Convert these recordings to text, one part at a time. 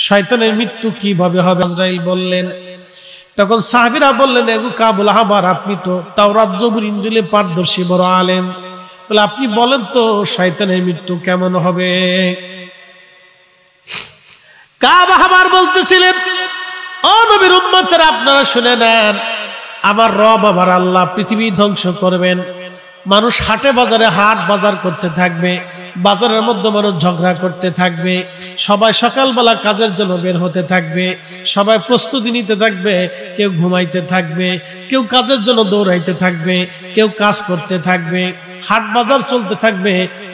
শয়তানের মৃত্যু কিভাবে হবে? আজরাইল বললেন। তখন সাহাবীরা বললেন, এগো কাবুল আহবার, আপনি তো তাওরাত জবুর ইনজিলে পারদর্শী বড় আলেম, বলে আপনি বলেন তো শয়তানের মৃত্যু কেমন হবে? কাব আহবার বলতেছিলেন, ও নবীর উম্মতেরা, আপনারা শুনে নেন, আমার রব আমার আল্লাহ পৃথিবী ধ্বংস করবেন। মানুষ হাটে বাজারে হাট বাজার করতে থাকবে, বাজারের মধ্যে মানুষ ঝগড়া করতে থাকবে, সবাই সকালবেলা কাজের জন্য বের হতে থাকবে, সবাই প্রস্তুতি নিতে থাকবে, কেউ ঘুমাইতে থাকবে, কেউ কাজের জন্য দৌড়াইতে থাকবে, কেউ কাজ করতে থাকবে, হাট বাজার চলতে থাকবে,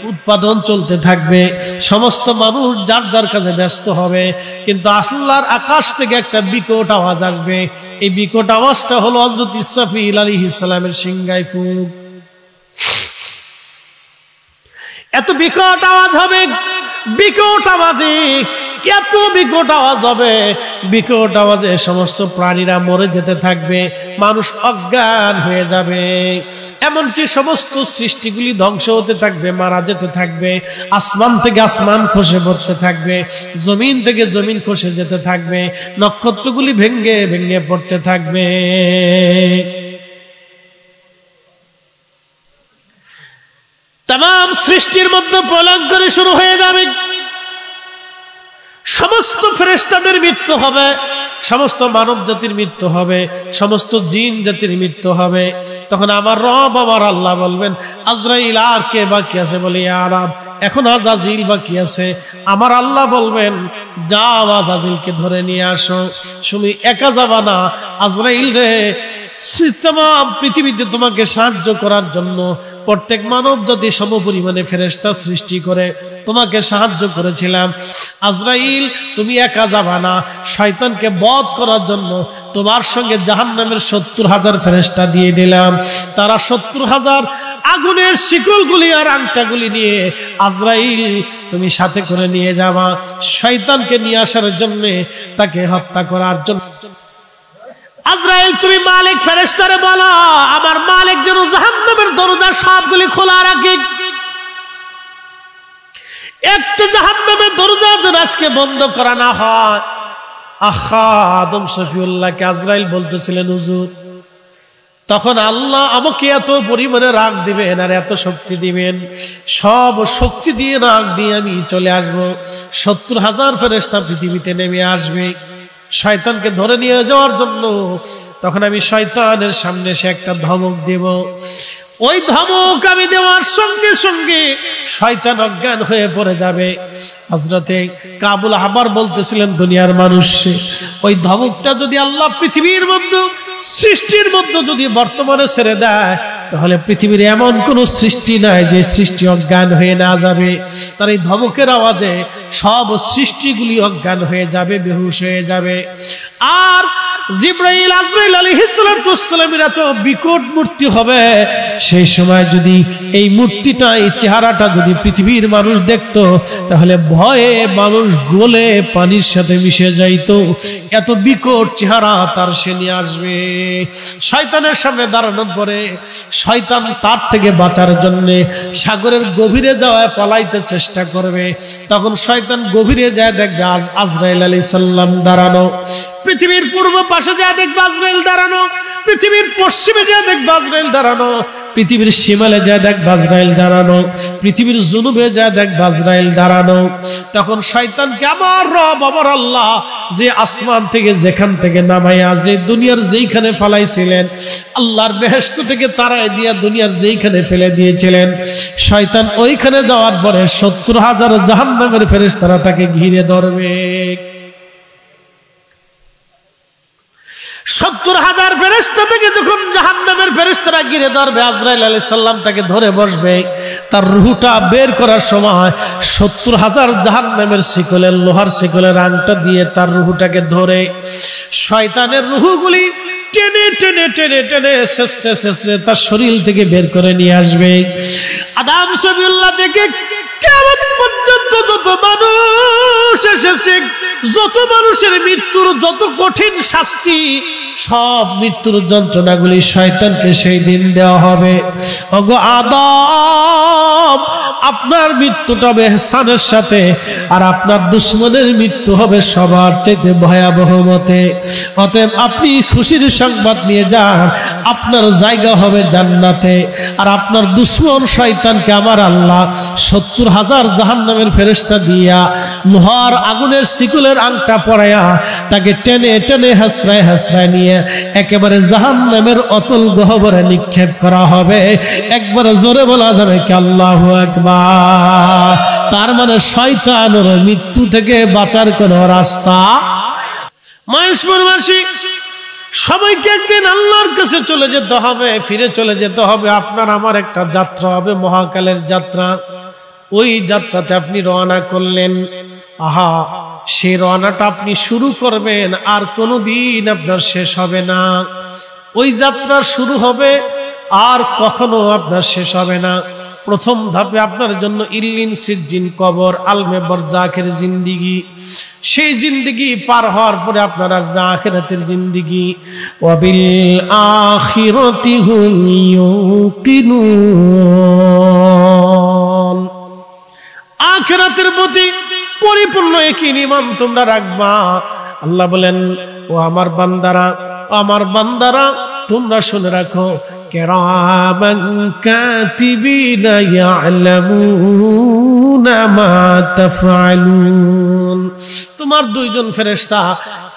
উৎপাদন চলতে থাকবে, সমস্ত মানুষ যার যার কাজে ব্যস্ত হবে। কিন্তু আল্লাহর আকাশ থেকে একটা বিকট আওয়াজ আসবে। এই বিকট আওয়াজটা হলো হযরত ইসরাফিল আলাইহিস সালামের সিংহায় ফুঁক। এত বিকট আওয়াজ হবে, বিকট আওয়াজে, এত বিকট আওয়াজ হবে, বিকট আওয়াজে সমস্ত প্রাণীরা মরে যেতে থাকবে, মানুষ অজ্ঞান হয়ে যাবে, এমনকি সমস্ত সৃষ্টিগুলি ধ্বংস হতে থাকবে, মারা যেতে থাকবে, আসমান থেকে আসমান খসে পড়তে থাকবে, জমিন থেকে জমিন খসে যেতে থাকবে, নক্ষত্রগুলি ভেঙ্গে ভেঙ্গে পড়তে থাকবে। তাম সৃষ্টির মধ্যে প্রলয় শুরু হয়ে যাবে, সমস্ত ফেরেশতাদের মৃত্যু হবে, সমস্ত মানব জাতির মৃত্যু হবে, সমস্ত জিন জাতির মৃত্যু হবে। তখন আমার রব আমার আল্লাহ বলবেন, আজরাইল আর কে বাকি আছে? বলে ইয়া রব, এখন আজাজিল বাকি আছে। আমার আল্লাহ বলবেন, যাও আজাজিলকে ধরে নিয়ে আসো। তুমি একা যাবা না, আজরাইল রে পৃথিবীতে তোমাকে সাহায্য করার জন্য প্রত্যেক মানব জাতি সমপরিমাণে ফেরেশতা সৃষ্টি করে তোমাকে সাহায্য করেছিলাম। আজরাইল তুমি একা যাবা না, শয়তানকে বধ করার জন্য তোমার সঙ্গে জাহান্নামের 70,000 ফেরেশতা দিয়ে দিলাম। তারা 70,000 আগুনের শিকলগুলি আর আংটাগুলি নিয়ে আজরাইল তুমি সাথে করে নিয়ে যাবা, শয়তানকে নিয়ে আসার জন্য, তাকে হত্যা করার জন্য। আজরাইল তুমি মালিক ফেরেশতারে বলো, আমার মালিক যেন জাহান্নামের দরজা সবগুলি খোলা রাখে, একটা জাহান্নামের দরজা যেন আজকে বন্ধ করা না হয়। আহা, আদম শফিউল্লাহকে আজরাইল বলতেছিলেন, হুজুর তখন আল্লাহ আমাকে এত পরিমাণে রাগ দিবেন আর এত শক্তি দিবেন, সব শক্তি দিয়ে রাগ দিয়ে আমি চলে আসবো, 70,000 ফেরেশতা পৃথিবীতে নেমে আসবে শয়তানকে ধরে নিয়ে যাওয়ার জন্য। তখন আমি শয়তানের সামনে সে একটা ধমক দেব, ওই ধমক আমি দেওয়ার সঙ্গে সঙ্গে শয়তান অজ্ঞান হয়ে পড়ে যাবে। হযরতে কাবুল আহবার বলতেছিলেন, দুনিয়ার মানুষ, ওই ধমকটা যদি আল্লাহ পৃথিবীর মধ্যে সৃষ্টির মধ্যে যদি বর্তমানে ছেড়ে দেয়, তাহলে পৃথিবীর এমন কোন সৃষ্টি নাই যে সৃষ্টি অজ্ঞান হয়ে না যাবে। তার এই ধমকের আওয়াজে সব সৃষ্টিগুলি অজ্ঞান হয়ে যাবে, বেহুশ হয়ে যাবে। আর জিবরাইল আজরাইল আলাইহিস সালামের এত বিকট মূর্তি হবে, সেই সময় যদি এই মূর্তিটা, এই চেহারাটা যদি পৃথিবীর মানুষ দেখতো, তাহলে ভয়ে মানুষ গলে পানির সাথে মিশে যাইতো, এত বিকট চেহারা তার সে নিয়ে আসবে। শয়তানের সামনে দাঁড়ানোর পরে শয়তান তার থেকে বাঁচার জন্য সাগরের গভীরে যাওয়ায় পলাইতে চেষ্টা করবে। তখন শয়তান গভীরে যায়, দেখবে আজরাইল আলাইহিস সালাম দাঁড়ানো, পৃথিবীর পূর্ব পাশে যা দেখবে আজরাইল দাঁড়ানো, পৃথিবীর পশ্চিমে যা দেখবে আজরাইল দাঁড়ানো, পৃথিবীর শিমালে যা দেখবে আজরাইল দাঁড়ানো, পৃথিবীর জুনুবে যা দেখবে আজরাইল দাঁড়ানো। তখন শয়তানকে আমার রব আমার আল্লাহ যে আসমান থেকে যেখান থেকে নামাইয়া যে দুনিয়ার যেইখানে ফালাইছিলেন, আল্লাহর বেহেশত থেকে তারাই দিয়া দুনিয়ার যেইখানে ফেলে দিয়েছিলেন, শয়তান ওইখানে যাওয়ার পরে 70,000 জাহান্নামের ফেরেশতারা তাকে ঘিরে ধরবে। 70,000 ফেরেশতা থেকে যখন জাহান্নামের ফেরেশতারা ঘিরে ধরবে, আজরাইল আলাইহিস সালাম তাকে ধরে বসবে। তার রূহটা বের করার সময় 70,000 জাহান্নামের শিকলের, লোহার শিকলের আংটা দিয়ে তার রূহটাকে ধরে শয়তানের রূহগুলি টেনে টেনে টেনে টেনে শেষরে শেষরে তার শরীর থেকে বের করে নিয়ে আসবে। আদম শফিউল্লাহ থেকে কিয়ামত পর্যন্ত যত মানুষ এসেছে, যত মানুষের মৃত্যুর যত কঠিন শাস্তি, সব মৃত্যুর যন্ত্রণাগুলি শয়তানকে সেই দিন দেওয়া হবে। ওগো আদম, আপনার মৃত্যুটা হবে ইহসানের সাথে, আর আপনার দুশমনের মৃত্যু হবে সবার চাইতে ভয়াবহ মতে। অতএব আপনি খুশির সংবাদ নিয়ে যান, আপনার জায়গা হবে জান্নাতে। আর আপনার দুশমন শয়তানকে আমার আল্লাহ 70,000 জাহান্নামের ফেরেশতা দিয়া লোহার আগুনের শিকলের আংটা পরাইয়া তাকে টেনে টেনে হাসরায় হাসরায় নিয়ে একেবারে জাহান্নামের অতল গহ্বরে নিক্ষেপ করা হবে। একবারে জোরে বলা যাবে কি আল্লাহু আকবার। তার মানে শয়তানের মৃত্যু থেকে বাঁচার কোনো রাস্তা। মহেশপুরবাসী সবাইকে একদিন আল্লাহর কাছে চলে যেতে হবে, ফিরে চলে যেতে হবে। আপনার আমার একটা যাত্রা হবে, মহাকালের যাত্রা। ওই যাত্রাতে আপনি রওনা করলেন, আহা সেই রওনাটা আপনি শুরু করবেন, আর কোনোদিন আপনার শেষ হবে না। ওই যাত্রা শুরু হবে আর কখনো আপনার শেষ হবে না। প্রথম ধাপে আপনার জন্য ইল্লিন, সিজ্জিন, কবর, আলমে বরজাখের জিন্দিগি। সেই জিন্দিগি পার হওয়ার পরে আপনার আসবে আখিরাতের জিন্দিগি। ওয়াবিল আখিরাতি হুম ইউকিনুন। আখিরাতের প্রতি পরিপূর্ণ ইয়াকিন ঈমান তোমরা রাখবা। আল্লাহ বলেন, ও আমার বান্দারা, আমার বান্দারা তোমরা শুনে রাখো, কিরামান কাতিবিনা ইয়ালামুনা মা তাফআলুন। তোমার দুইজন ফেরেশতা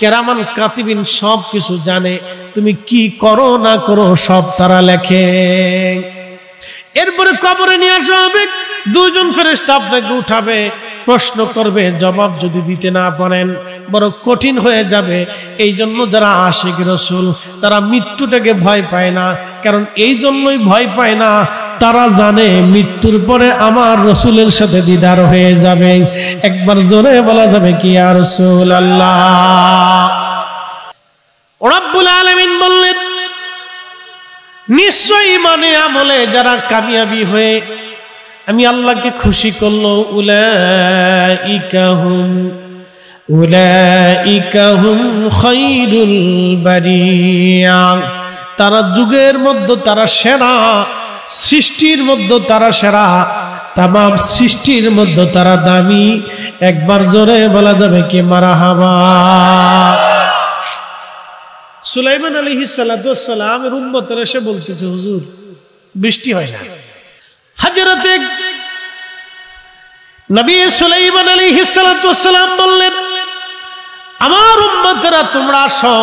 কিরামান কাতিবিন সব কিছু জানে, তুমি কি করো না করো সব তারা লেখে। এরপরে কবরে নিয়ে আসা হবে, দুইজন ফেরেশতা আপনাকে উঠাবে, প্রশ্ন করবে, জবাব যদি দিতে না পারেন বড় কঠিন হয়ে যাবে। এই জন্য যারা আশিক রাসূল তারা মৃত্যুটাকে ভয় পায় না। কারণ এই জন্যই ভয় পায় না, তারা জানে মৃত্যুর পরে আমার রাসূলের সাথে দিদার হয়ে যাবে। একবার জোরে বলা যাবে কি ইয়া রাসূলুল্লাহ। রব্বুল আলামিন বললেন, নিশ্চয়ই ইমানে আমলে যারা কামিয়াবি হয়ে আমি আল্লাহকে খুশি করলো, উলাইকা হুম খায়রুল বারিয়া। তারা যুগের মধ্যে তারা সেরা, সৃষ্টির মধ্যে তারা সেরা, তামাম সৃষ্টির মধ্যে তারা দামি। একবার জোরে বলা যাবে কি মারহাবা। সুলাইমান আলাইহিস সালাতু ওয়াস সালামের উম্মতেরা এসে বলতেছে, হুজুর বৃষ্টি হয় না। হযরত নবী সুলাইমান আলাইহিস সালাতু ওয়াস সালাম বললেন, আমার উম্মতেরা তোমরা আসো,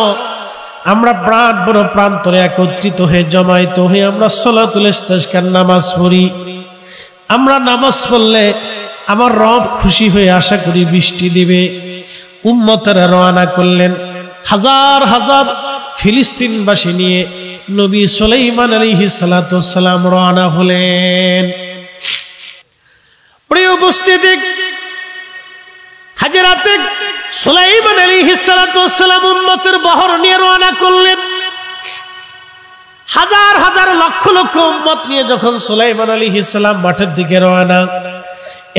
আমরা প্রাণ বড় প্রান্তরে একত্রিত হয়ে জমায়েত হয়ে আমরা সালাতুল ইস্তিসকার নামাজ পড়ি। আমরা নামাজ পড়লে আমার রব খুশি হয়ে আশা করি বৃষ্টি দিবে। উম্মতেরা রওনা করলেন, হাজার হাজার ফিলিস্তিনবাসী নিয়ে নবী সুলাইমান আলাইহিস সালাতু ওয়াস সালাম রওনা হলেন। প্রিয় উপস্থিতি, হযরত সুলাইমান আলাইহিস সালাতু ওয়াস সালাম উম্মতের বহর নিয়ে রওনা করলেন। হাজার হাজার লক্ষ লক্ষ উম্মত নিয়ে যখন সুলাইমান আলাইহিস সালাম মাঠের দিকে রওনা,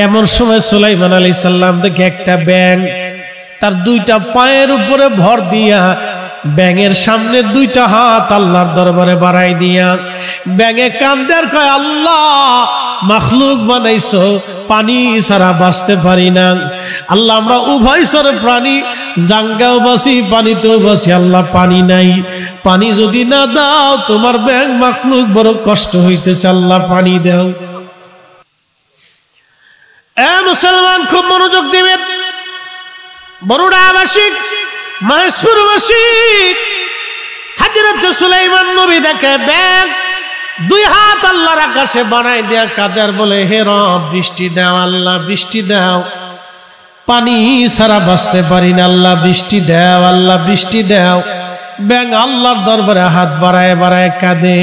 এমন সময় সুলাইমান আলাইহিস সালাম দেখে একটা ব্যাঙ তার দুইটা পায়ের উপরে ভর দিয়া, ব্যাঙের সামনে দুইটা হাত আল্লাহর দরবারে বাড়াই দিয়া ব্যাঙে কান্দে আর কয়, আল্লাহ মাখলুক বানাইছো, পানি ছাড়া বাঁচতে পারি না। আল্লাহ আমরা উভয় সরে প্রাণী, ডাঙ্গাও বাসি পানিতেও বাসি, আল্লাহ পানি নাই, পানি যদি না দাও তোমার ব্যাঙ মাখলুক বড় কষ্ট হইতেছে, আল্লাহ পানি দাও। এ মুসলমান খুব মনোযোগ দিবেন। বরুড়াবাসী, মহেশপুরবাসী, হযরত সুলাইমান নবী দেখে ব্যাঙ দুই হাত আল্লাহর আকাশে বানাই দেয়া কাদের বলে, হে রব বৃষ্টি দাও, আল্লাহ বৃষ্টি দাও, পানি ছাড়া বাঁচতে পারি না, আল্লাহ বৃষ্টি দাও, আল্লাহ বৃষ্টি দাও। ব্যাঙ আল্লাহর দরবারে হাত বাড়ায় বাড়ায় কাঁদে।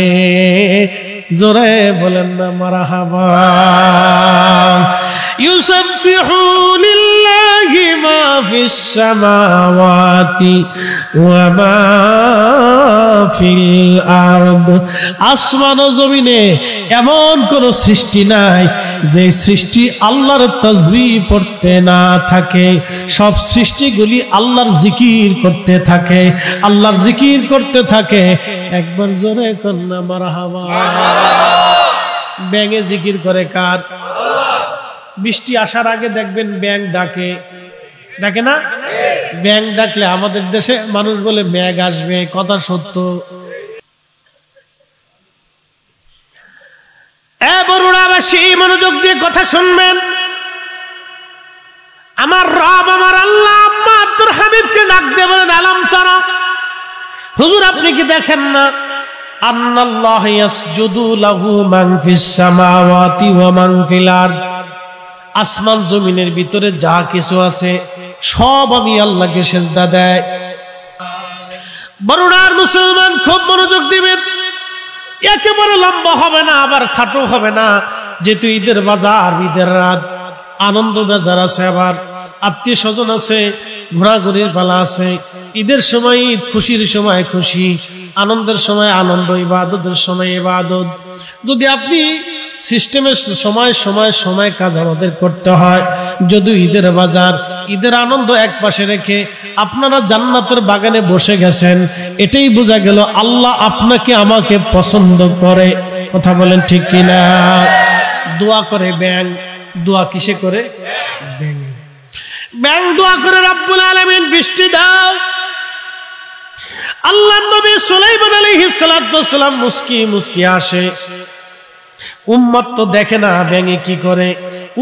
জোরে বলেন না মারহাবা। ইউসাব্বিহু লিল্লাহি মা ফিস সামাওয়াতি ওয়া মা ফিল আরদ। আসমান ও জমিনে এমন কোন সৃষ্টি নাই যে সৃষ্টি আল্লাহর তাসবিহ পড়তে না থাকে। সব সৃষ্টিগুলি আল্লাহর জিকির করতে থাকে, আল্লাহর জিকির করতে থাকে। একবার জোরে কন্যা মারহাবা। ব্যাঙে জিকির করে কার? বৃষ্টি আসার আগে দেখবেন ব্যাঙ ডাকে, ডাকে না? ব্যাঙ ডাকলে আমাদের দেশে মানুষ বলে মেঘ আসবে, কথা সত্য। বরুণাবাসী মনোযোগ দিয়ে কথা শুনবেন। আমার রব আমার আল্লাহ আম্মা আব্দুল হাবিবকে ডাক দিয়ে বলেন, আলাম তারা, হুজুর আপনি কি দেখেন না, আন্নাল্লাহ ইয়াসজুদু লাহু মান ফিস সামাওয়াতি ওয়া মান ফিল আরদ, আসমান জমিনের ভিতরে যা কিছু আছে সব আমি আল্লাহকে সিজদা দেয়। বরুণার মুসলমান খুব মনোযোগ দিবেন, একেবারে লম্বা হবে না আবার খাটো হবে না, যেহেতু ঈদের বাজার, ঈদের রাত, আনন্দ বাজার আছে, আবার আত্মীয় স্বজন আছে, ঘোরাঘুরির পালা আছে। ঈদের সময় ঈদ, খুশির সময় খুশি, আনন্দের সময় আনন্দ, ইবাদতের সময় ইবাদত। যদি আপনি সিস্টেমের সময় সময় সময় কাজ আমাদের করতে হয়, যদি ঈদের বাজার, ঈদের আনন্দ এক পাশে রেখে আপনারা জান্নাতের বাগানে বসে গেছেন, এটাই বোঝা গেল আল্লাহ আপনাকে আমাকে পছন্দ করে। কথা বলেন ঠিক কিনা? দোয়া করে ব্যাঙ, দোয়া কিসে করে? ব্যাঙ দোয়া করে, রব্বুল আলামিন বৃষ্টি দাও। আল্লাহর নবী সুলাইমান আলাইহিস সালাতু ওয়াস সালাম মুস্কি মুস্কি আসে। উম্মত তো দেখে না ব্যাঙে কি করে,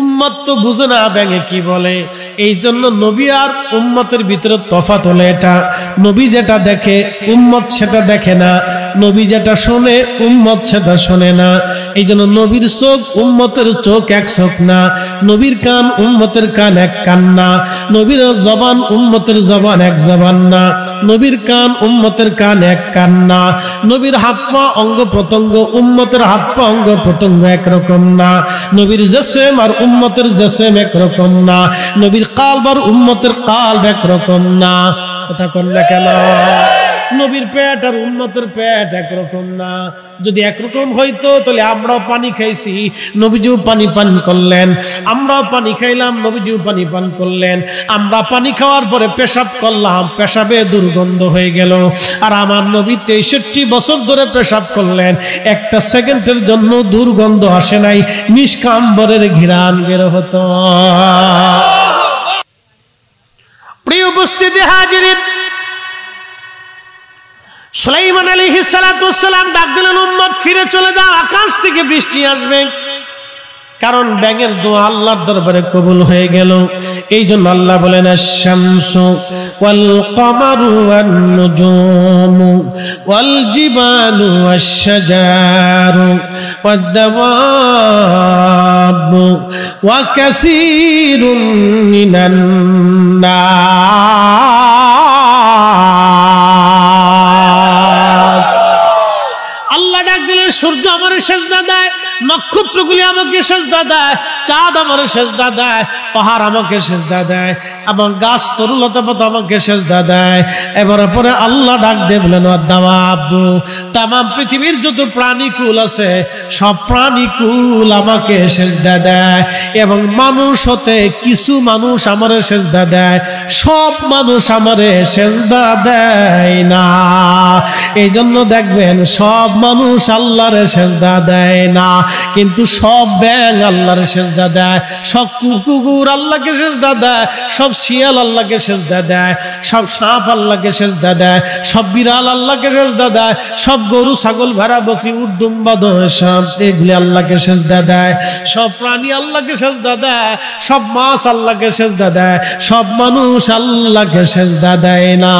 উম্মত তো বুঝে না ব্যাঙে কি বলে। এই জন্য নবী আর উম্মতের ভিতরে তফাৎ হলো এটা, নবী যেটা দেখে উম্মত সেটা দেখে না, নবী যেটা শোনে উম্মত সেটা শোনে না। এই জন্য নবীর চোখ উম্মতের চোখ এক চোখ না, নবীর কান উম্মতের কান এক কান না, নবীর জবান উম্মতের জবান এক জবান না, নবীর কান উম্মতের কান এক কান না, নবীর হাত পা অঙ্গ প্রত্যঙ্গ উম্মতের হাত পা অঙ্গ প্রত্যঙ্গ একরকম না, নবীর জেসেম আর উম্মতের জেসেম একরকম না, নবীর কালব আর উম্মতের কালব একরকম না। কথা করলে কেন? নবীর পেট আর উম্মতের পেট একরকম না। যদি একরকম হইতো তাহলে আমরাও পানি খাইছি, নবীজিও পানি পান করলেন, আমরাও পানি খাইলাম, নবীজিও পানি পান করলেন। আমরা পানি খাওয়ার পরে পেশাব করলাম, পেশাবে দুর্গন্ধ হয়ে গেল, আর আমার নবী 63 বছর ধরে পেশাব করলেন, একটা সেকেন্ডের জন্য দুর্গন্ধ আসে নাই, নিষ্কাম্বরের ঘ্রাণ বের হতো। প্রিয় উপস্থিতি হাজিরিন, সুলাইমান আলাইহিস সালাতু ওয়াস সালাম ডাক দিলেন, উম্মত ফিরে চলে যাও, আকাশ থেকে বৃষ্টি আসবে। কারণ ব্যাঙের দোয়া আল্লাহর দরবারে কবুল হয়ে গেল। এই জন্য আল্লাহ বলেন, আশ-শামসু ওয়াল কমারু ওয়ান নুজুমু ওয়াল জিবালু ওয়াশ-শাজারু ওয়াদ-দাওয়াবু ওয়া কাসীরুম মিনান নাস। আল্লাহ ডাক দিলেন, সূর্য আমার সিজদা দেয়, নক্ষত্রগুলি আমাকে সিজদা দেয়, চাঁদ আমার সিজদা দেয়, পাহাড় আমাকে সিজদা দেয়, এবং গাছ তরুলতা পাতা আমাকে সিজদা দেয়। এবারে পরে আল্লাহ ডাক দিয়ে বলেন, ওয়াদ-দাওয়াবু, তামাম পৃথিবীর যত প্রাণীকুল আছে সব প্রাণীকুল আমাকে সিজদা দেয়, এবং মানুষ হতে কিছু মানুষ আমারে সিজদা দেয়, সব মানুষ আমারে সিজদা দেয় না। এই জন্য দেখবেন সব মানুষ আল্লাহরে সিজদা দেয় না, কিন্তু সব ব্যাঙ আল্লাহরে সিজদা দেয়, সব কুকুর আল্লাহকে সিজদা দেয়, সব শিয়াল আল্লাহকে সিজদা দেয়, সব সাপ আল্লাহকে সিজদা দেয়, সব বিড়াল আল্লাহকে সিজদা দেয়, সব গরু ছাগল ভেড়া বকরি উট দুম্বা সব এগুলি আল্লাহকে সিজদা দেয়, সব প্রাণী আল্লাহকে সিজদা দেয়, সব মাছ আল্লাহকে সিজদা দেয়, সব মানুষ আল্লাহকে সিজদা দেয় না,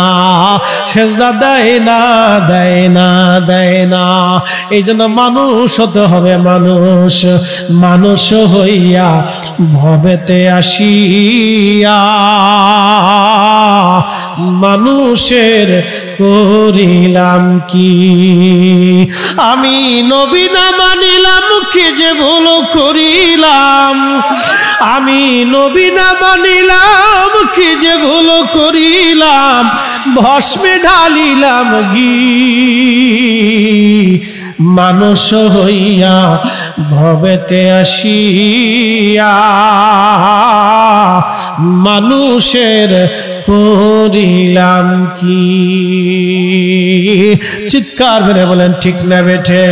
সিজদা দেয় না, দেয় না, দেয় না। এই জন্য মানুষ হতে হবে, মানুষ, মানুষ হইয়া ভবেতে আসিয়া মানুষের করিলাম কি? আমি নবী না মানিলাম, কি যে ভুল করিলাম, আমি নবী না মানিলাম, কি যে ভুল করিলাম, ভস্মে ঢালিলাম ঘি। মানুষ হইয়া ভবেতে আসিয়া মানুষের করিলাম কি? চিৎকার মেরে বলেন ঠিক না বেঠে?